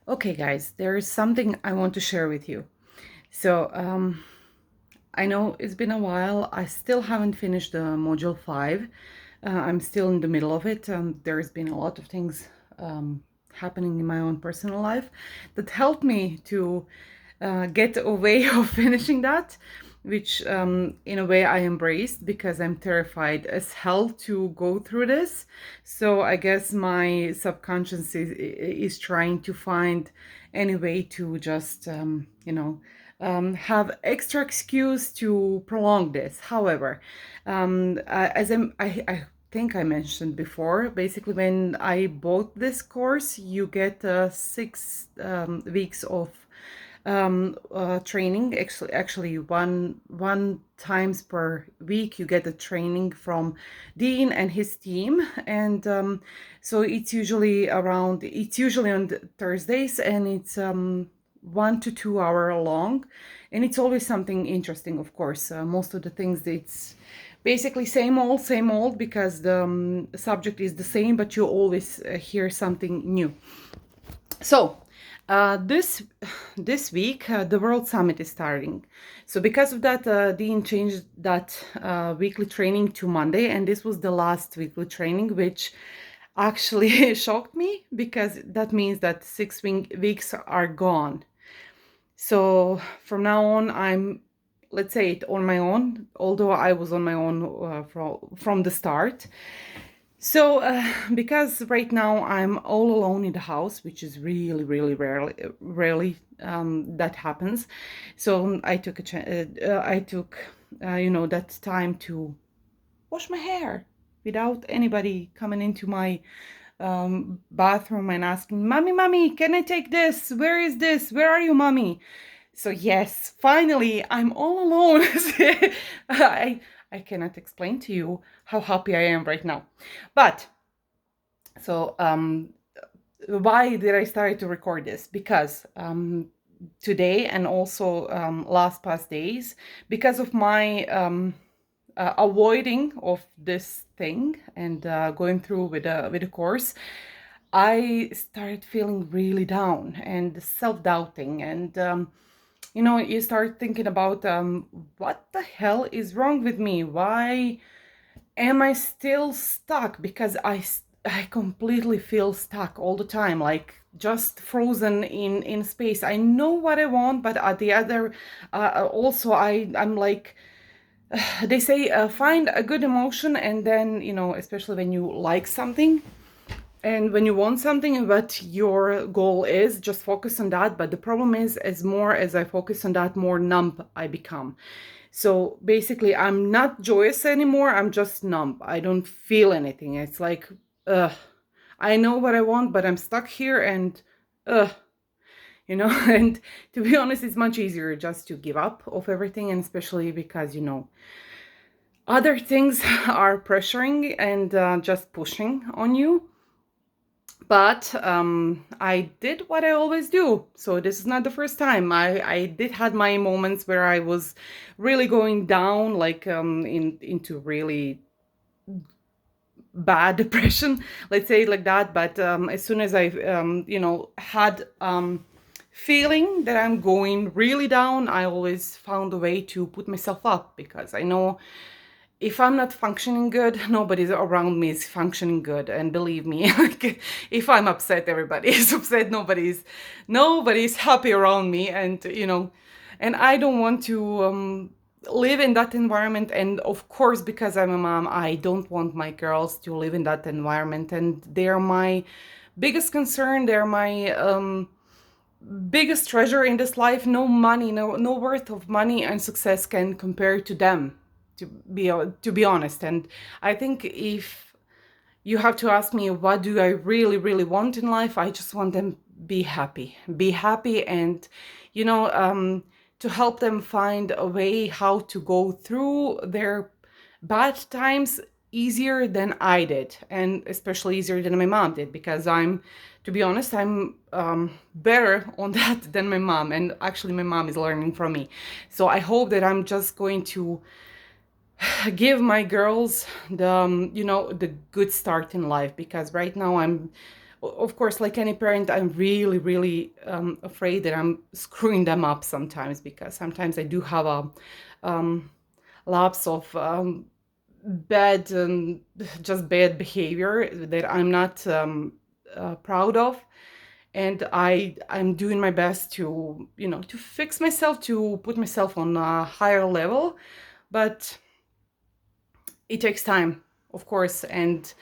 Okay, guys, there is something I want to share with you. So, I know it's been a while. I still haven't finished the module 5. I'm still in the middle of it. There's been a lot of things happening in my own personal life that helped me to get a way of finishing that, which in a way I embraced because I'm terrified as hell to go through this. So I guess my subconscious is trying to find any way to just, have extra excuse to prolong this. However, I think I mentioned before, basically when I bought this course, you get 6 weeks of training. Actually, one times per week you get a training from Dean and his team, and so it's usually on Thursdays, and it's 1 to 2 hour long, and it's always something interesting. Of course, most of the things it's basically same old because the subject is the same, but you always hear something new. So this week the World Summit is starting. So because of that, Dean changed that weekly training to Monday, and this was the last weekly training, which actually shocked me because that means that 6 weeks are gone. So from now on, let's say it on my own, although I was on my own from the start. So, because right now I'm all alone in the house, which is really, really rarely that happens. So I took, that time to wash my hair without anybody coming into my bathroom and asking, "Mommy, mommy, can I take this? Where is this? Where are you, mommy?" So yes, finally, I'm all alone. I I cannot explain to you how happy I am right now. But so why did I start to record this? Because today and also last past days, because of my avoiding of this thing and going through with a course, I started feeling really down and self-doubting, and you start thinking about what the hell is wrong with me? Why am I still stuck? Because I completely feel stuck all the time, like just frozen in space. I know what I want, but at the other, also I'm like, they say, find a good emotion, and then especially when you like something and when you want something, but your goal is just focus on that. But the problem is, as more as I focus on that, more numb I become. So basically, I'm not joyous anymore. I'm just numb. I don't feel anything. It's like, I know what I want, but I'm stuck here, and, uh, and to be honest, it's much easier just to give up of everything, and especially because, other things are pressuring and just pushing on you. But I did what I always do. So this is not the first time. I did had my moments where I was really going down, like into really bad depression, let's say it like that. But as soon as I had feeling that I'm going really down, I always found a way to put myself up, because I know if I'm not functioning good, nobody around me is functioning good. And believe me, like, if I'm upset, everybody is upset. Nobody's happy around me, and and I don't want to live in that environment. And of course, because I'm a mom, I don't want my girls to live in that environment. And they're my biggest concern. They're my biggest treasure in this life. No money, no worth of money and success can compare to them, to be honest. And I think if you have to ask me what do I really really want in life, I just want them be happy, and to help them find a way how to go through their bad times easier than I did, and especially easier than my mom did, because to be honest, I'm better on that than my mom, and actually my mom is learning from me. So I hope that I'm just going to give my girls the the good start in life, because right now I'm of course, like any parent, I'm really, really afraid that I'm screwing them up sometimes, because sometimes I do have a lapse of bad, just bad behavior that I'm not proud of. And I'm doing my best to, to fix myself, to put myself on a higher level. But it takes time, of course. And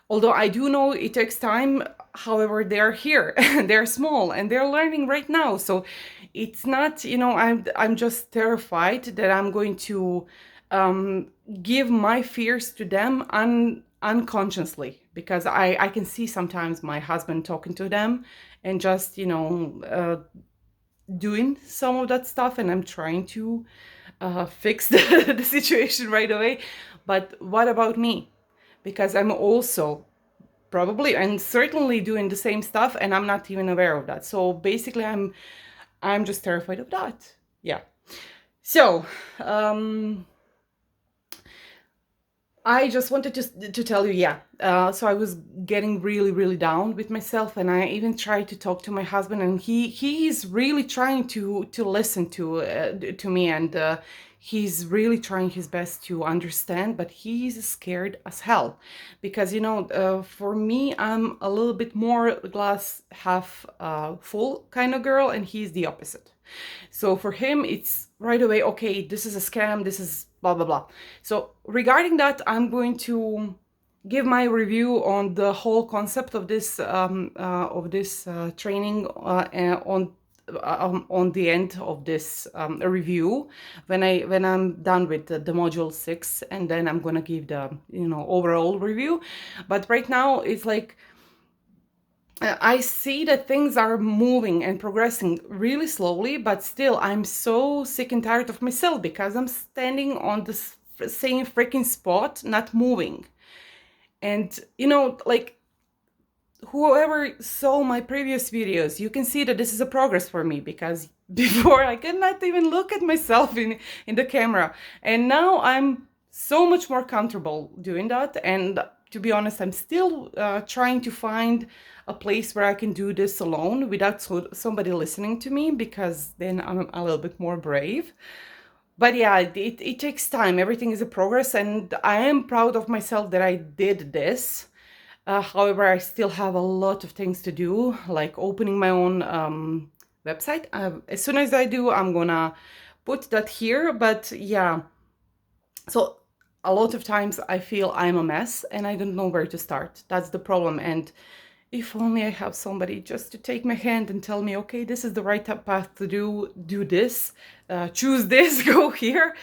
although I do know it takes time, however, they're here, they're small, and they're learning right now. So it's not, I'm just terrified that I'm going to um, give my fears to them unconsciously, because I can see sometimes my husband talking to them and just, doing some of that stuff, and I'm trying to fix the situation right away. But what about me? Because I'm also probably and certainly doing the same stuff, and I'm not even aware of that. So basically, I'm just terrified of that. Yeah. So I just wanted to tell you, yeah. So I was getting really, really down with myself, and I even tried to talk to my husband, and he's really trying to listen to me, and he's really trying his best to understand, but he's scared as hell, because for me, I'm a little bit more glass half full kind of girl, and he's the opposite. So for him, it's right away, okay, this is a scam, this is blah, blah, blah. So regarding that, I'm going to give my review on the whole concept of this training on the end of this review, when I'm done with the module 6, and then I'm gonna give the overall review. But right now it's like, I see that things are moving and progressing really slowly, but still, I'm so sick and tired of myself, because I'm standing on the same freaking spot, not moving. And, like, whoever saw my previous videos, you can see that this is a progress for me, because before I could not even look at myself in the camera. And now I'm so much more comfortable doing that. And to be honest, I'm still trying to find a place where I can do this alone without somebody listening to me, because then I'm a little bit more brave. But yeah, it takes time. Everything is a progress, and I am proud of myself that I did this. However, I still have a lot of things to do, like opening my own website. As soon as I do, I'm gonna put that here. But yeah, so a lot of times I feel I'm a mess and I don't know where to start. That's the problem. And if only I have somebody just to take my hand and tell me, okay, this is the right path to do this, choose this, go here.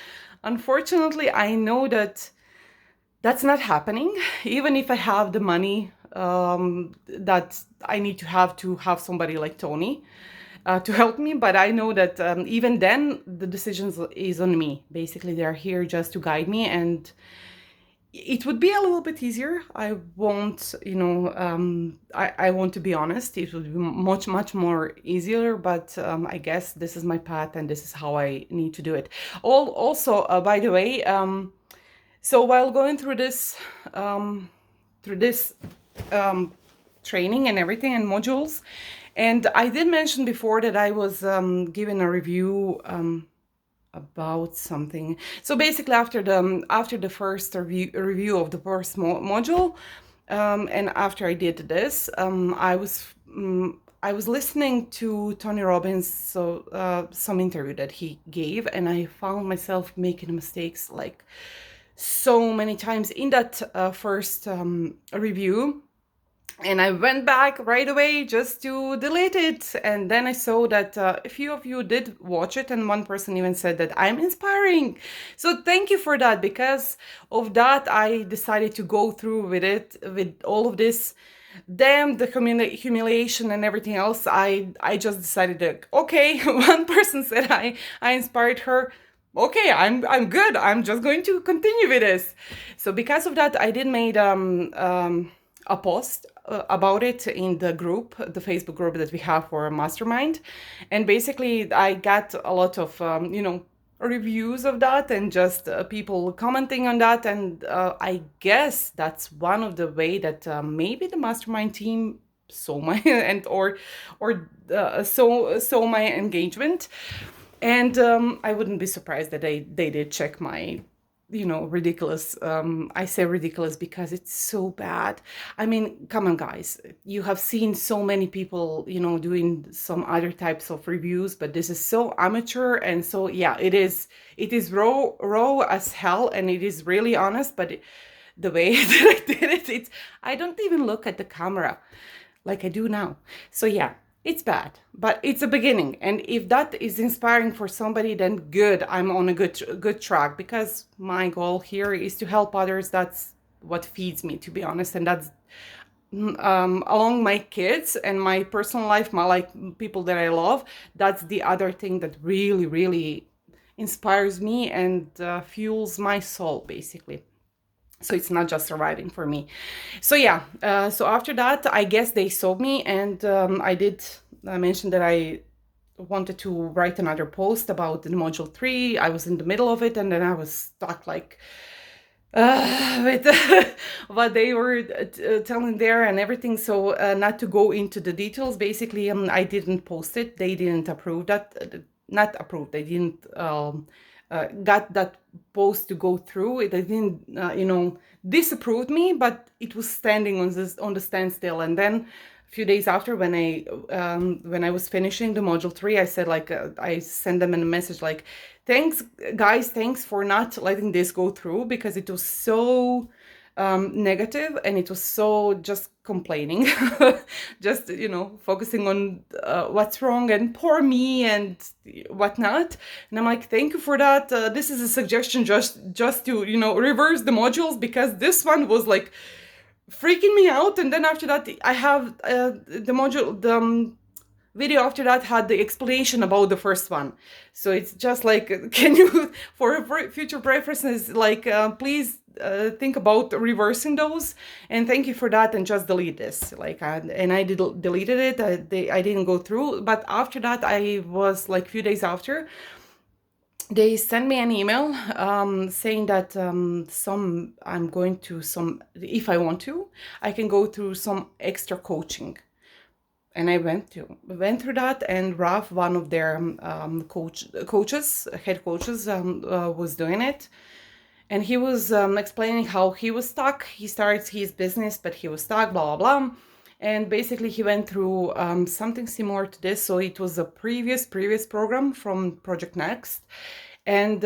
Unfortunately, I know that that's not happening, even if I have the money that I need to have somebody like Tony to help me. But I know that even then, the decisions is on me. Basically, they're here just to guide me, and it would be a little bit easier. I won't, I want to be honest, it would be much, much more easier, but I guess this is my path and this is how I need to do it. Also, by the way, so while going through this training and everything and modules, and I did mention before that I was given a review about something. So basically, after the first review of the first module, and after I did this, I was listening to Tony Robbins, so some interview that he gave, and I found myself making mistakes like so many times in that first review. And I went back right away just to delete it. And then I saw that a few of you did watch it, and one person even said that I'm inspiring. So thank you for that. Because of that, I decided to go through with it, with all of this. Damn, the humiliation and everything else. I just decided that, okay, one person said I inspired her. Okay, I'm good. I'm just going to continue with this. So because of that, I did made a post about it in the group, the Facebook group that we have for a mastermind. And basically, I got a lot of, reviews of that, and just people commenting on that. And I guess that's one of the way that maybe the mastermind team sew my and or sew my engagement. And I wouldn't be surprised that they did check my, ridiculous. I say ridiculous because it's so bad. I mean, come on, guys. You have seen so many people, doing some other types of reviews, but this is so amateur. And so, yeah, it is raw as hell, and it is really honest, but the way that I did it, I don't even look at the camera like I do now. So yeah, it's bad, but it's a beginning. And if that is inspiring for somebody, then good. I'm on a good track, because my goal here is to help others. That's what feeds me, to be honest, and that's along my kids and my personal life, my like people that I love. That's the other thing that really, really inspires me and fuels my soul, basically. So it's not just surviving for me. So yeah, so after that, I guess they saw me, and I mentioned that I wanted to write another post about the module 3. I was in the middle of it, and then I was stuck like with what they were telling there and everything. So not to go into the details, basically, I didn't post it. They didn't approve that. Not approve. They didn't got that post to go through. They didn't, disapproved me, but it was standing on the standstill. And then a few days after, when I was finishing the module 3, I said I sent them a message like, thanks guys, thanks for not letting this go through, because it was so negative, and it was so just complaining, just focusing on what's wrong and poor me and whatnot. And I'm like, thank you for that. This is a suggestion, just to reverse the modules, because this one was like freaking me out. And then after that, I have the module, the video after that had the explanation about the first one. So it's just like, can you, for future preferences, like please think about reversing those, and thank you for that, and just delete this. And I deleted it. I didn't go through. But after that, I was like a few days after, they sent me an email saying that I'm going to if I want to, I can go through some extra coaching. And I went through that, and Raf, one of their head coaches, was doing it, and he was explaining how he was stuck. He starts his business, but he was stuck, blah blah blah, and basically he went through something similar to this. So it was a previous program from Project Next, and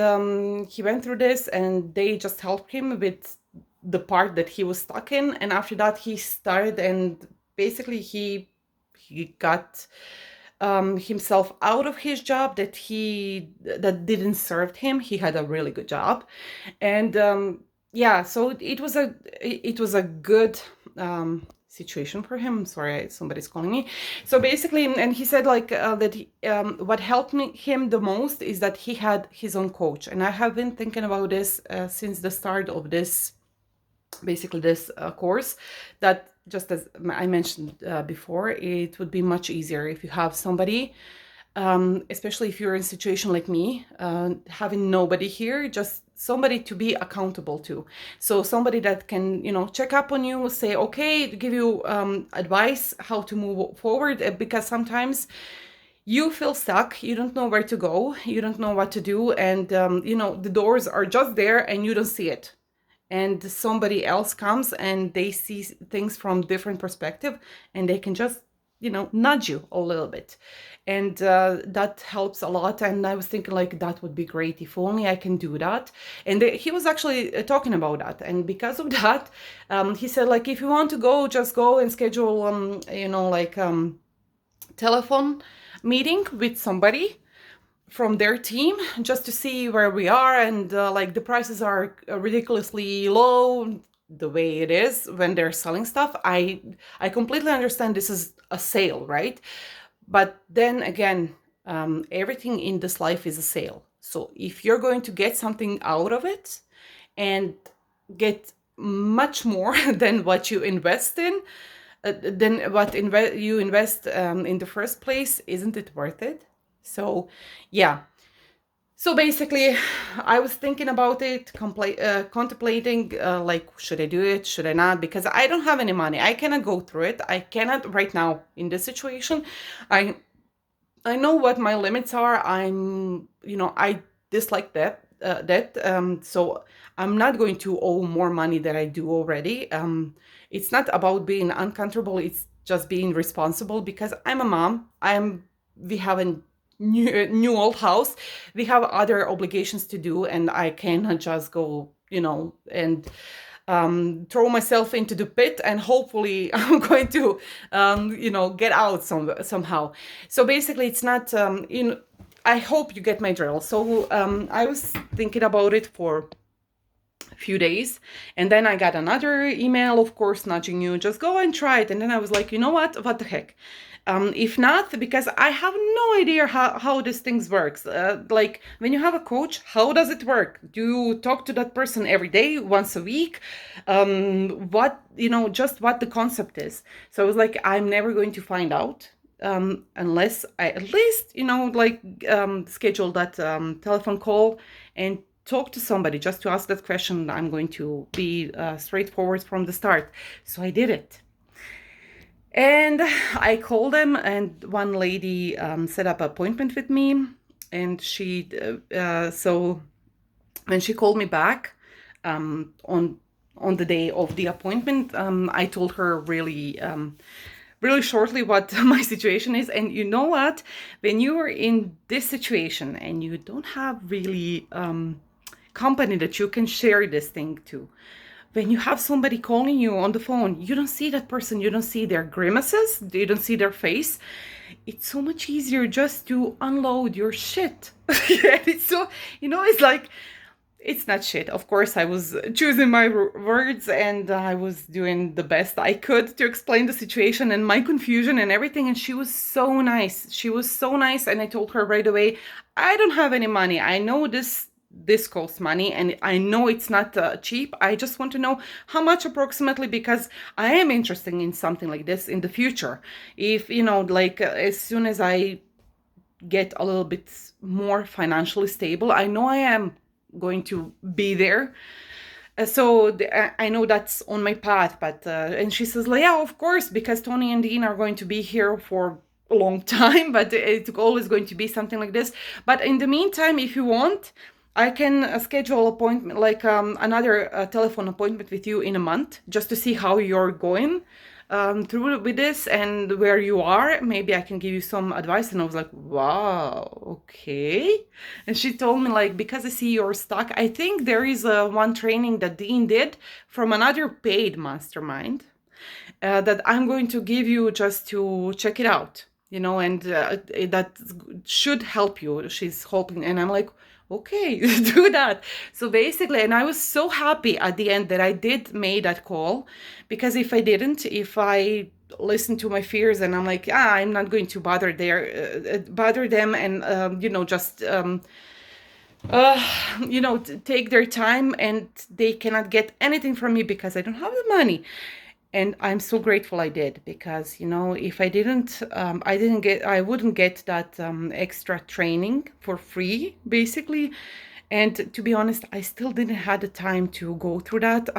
he went through this, and they just helped him with the part that he was stuck in. And after that, he started, and basically he got himself out of his job that didn't serve him. He had a really good job, and yeah, so it was a good situation for him. Sorry, somebody's calling me. So basically, and he said that what helped him the most is that he had his own coach. And I have been thinking about this since the start of this course, that just as I mentioned before, it would be much easier if you have somebody, especially if you're in a situation like me, having nobody here, just somebody to be accountable to. So somebody that can, check up on you, say, okay, give you advice how to move forward, because sometimes you feel stuck, you don't know where to go, you don't know what to do, and the doors are just there and you don't see it. And somebody else comes and they see things from different perspective, and they can just nudge you a little bit, and that helps a lot. And I was thinking like, that would be great if only I can do that. And he was actually talking about that, and because of that, he said like, if you want to go, just go and schedule telephone meeting with somebody from their team, just to see where we are. And the prices are ridiculously low, the way it is when they're selling stuff. I completely understand this is a sale, right? But then again, everything in this life is a sale. So if you're going to get something out of it and get much more than what you invest in, than what you invest in the first place, isn't it worth it? So yeah, So basically, I was thinking about it, contemplating, like, should I do it? Should I not? Because I don't have any money. I cannot go through it. I cannot right now in this situation. I I know what my limits are. I dislike debt. So I'm not going to owe more money than I do already. It's not about being uncomfortable. It's just being responsible because I'm a mom. We have a new old house. We have other obligations to do, and I cannot just go, and throw myself into the pit and hopefully I'm going to, get out somehow. So basically, it's not, I hope you get my drill. So I was thinking about it for a few days, and then I got another email, of course, nudging you, just go and try it. And then I was like, you know what the heck? If not, because I have no idea how these things works. Like when you have a coach, how does it work? Do you talk to that person every day, once a week? Just what the concept is. So I was like, I'm never going to find out unless I at least, schedule that telephone call and talk to somebody just to ask that question. I'm going to be straightforward from the start. So I did it. And I called them, and one lady set up an appointment with me. And so when she called me back on the day of the appointment, I told her really shortly what my situation is. And you know what? When you are in this situation and you don't have really company that you can share this thing to, when you have somebody calling you on the phone, you don't see that person, you don't see their grimaces, you don't see their face. It's so much easier just to unload your shit. It's so, it's like, it's not shit. Of course, I was choosing my words and I was doing the best I could to explain the situation and my confusion and everything. And she was so nice. She was so nice. And I told her right away, I don't have any money. I know this costs money and I know it's not cheap. I just want to know how much approximately, because I am interested in something like this in the future. If, as soon as I get a little bit more financially stable, I know I am going to be there. I know that's on my path, but and she says, like, yeah, of course, because Tony and Dean are going to be here for a long time, but it's always going to be something like this. But in the meantime, if you want, I can schedule appointment, like another telephone appointment with you in a month, just to see how you're going through with this and where you are. Maybe I can give you some advice. And I was like, wow, okay. And she told me, like, because I see you're stuck, I think there is one training that Dean did from another paid mastermind that I'm going to give you just to check it out, and that should help you. She's hoping. And I'm like, okay, do that. So basically, and I was so happy at the end that I did make that call, because if I listened to my fears and I'm like, I'm not going to bother them and, just, take their time and they cannot get anything from me because I don't have the money. And I'm so grateful I did, because, if I didn't, I wouldn't get that extra training for free, basically. And to be honest, I still didn't have the time to go through that.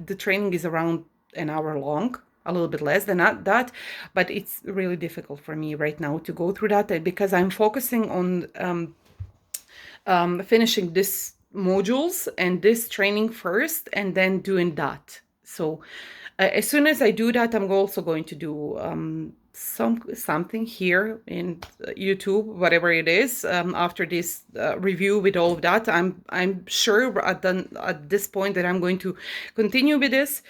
The training is around an hour long, a little bit less than that, but it's really difficult for me right now to go through that because I'm focusing on finishing this modules and this training first, and then doing that. So as soon as I do that, I'm also going to do something here in YouTube, whatever it is. After this review with all of that, I'm sure at this point that I'm going to continue with this,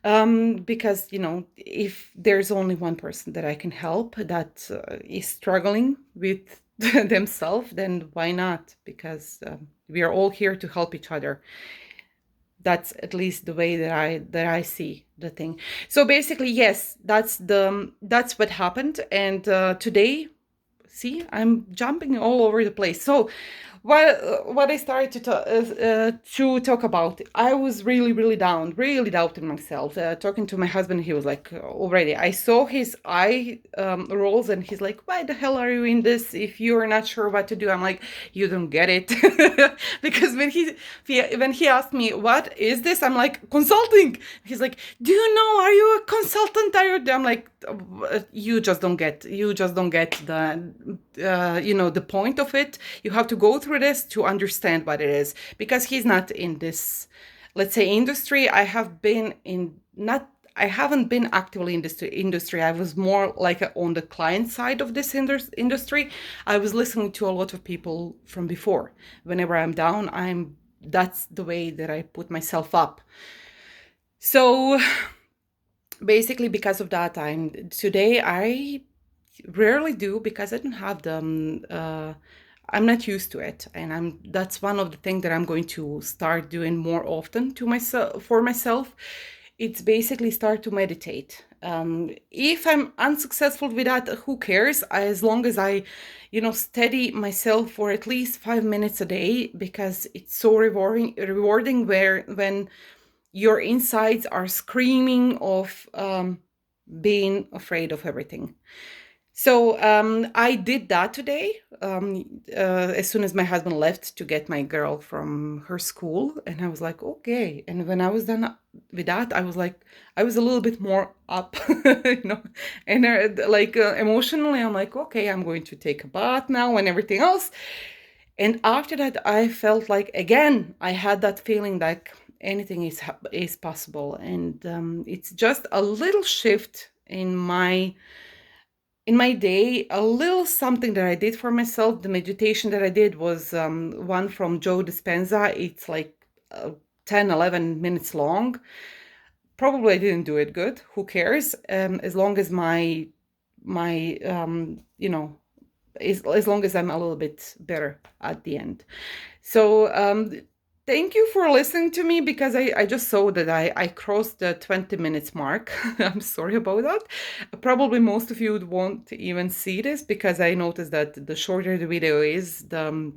because if there's only one person that I can help that is struggling with themselves, then why not? Because we are all here to help each other. That's at least the way that I see the thing. So basically, yes, that's what happened. And today, see, I'm jumping all over the place. So what I started to talk about, I was really down, really doubting myself. Talking to my husband, he was like, already, I saw his eye rolls, and he's like, "Why the hell are you in this if you're not sure what to do?" I'm like, "You don't get it," because when he asked me, "What is this?" I'm like, "Consulting." He's like, "Do you know? Are you a consultant? Are you?" I'm like, "You just don't get the point of it. You have to go through this to understand what it is," because he's not in this, let's say, industry. I haven't been actively in this industry. I was more like on the client side of this industry. I was listening to a lot of people from before. Whenever I'm down, that's the way that I put myself up. So basically, because of that, I rarely do, because I don't have I'm not used to it, and that's one of the things that I'm going to start doing more often for myself. It's basically start to meditate. If I'm unsuccessful with that, who cares? As long as I, steady myself for at least 5 minutes a day, because it's so rewarding when your insides are screaming of being afraid of everything. So I did that today, as soon as my husband left to get my girl from her school, and I was like, okay. And when I was done with that, I was like, I was a little bit more up, and emotionally, I'm like, okay, I'm going to take a bath now and everything else. And after that, I felt like, again, I had that feeling like anything is possible, and it's just a little shift in my day, a little something that I did for myself. The meditation that I did was one from Joe Dispenza. It's like 10, 11 minutes long. Probably I didn't do it good. Who cares? As long as my as long as I'm a little bit better at the end. So thank you for listening to me, because I just saw that I crossed the 20 minutes mark. I'm sorry about that. Probably most of you won't even see this, because I noticed that the shorter the video is, the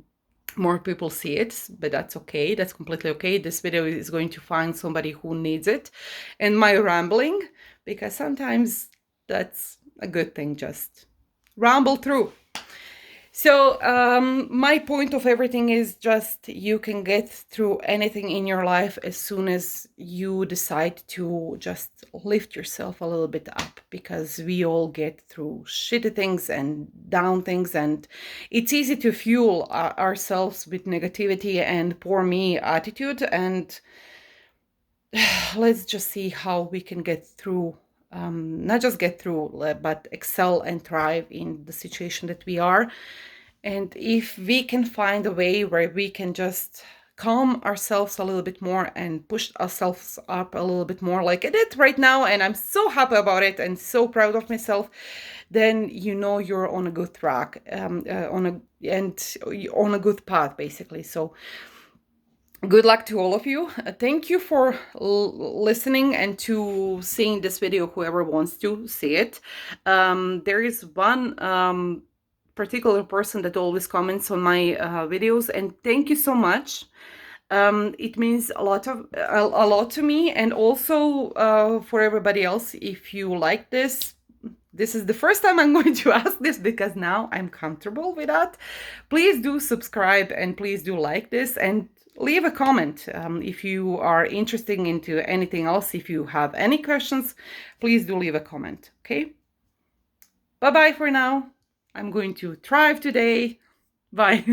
more people see it, but that's okay. That's completely okay. This video is going to find somebody who needs it. And my rambling, because sometimes that's a good thing, just ramble through. So my point of everything is just you can get through anything in your life as soon as you decide to just lift yourself a little bit up, because we all get through shitty things and down things, and it's easy to fuel ourselves with negativity and poor me attitude. And let's just see how we can get through, not just get through, but excel and thrive in the situation that we are. And if we can find a way where we can just calm ourselves a little bit more and push ourselves up a little bit more, like I did right now, and I'm so happy about it and so proud of myself, then you're on a good track, on a good path, basically. So good luck to all of you. Thank you for listening and to seeing this video, whoever wants to see it. There is one particular person that always comments on my videos, and thank you so much. It means a lot to me, and also for everybody else. If you like this is the first time I'm going to ask this, because now I'm comfortable with that. Please do subscribe, and please do like this, and leave a comment if you are interested into anything else. If you have any questions, please do leave a comment. Okay, bye bye for now. I'm going to thrive today. Bye.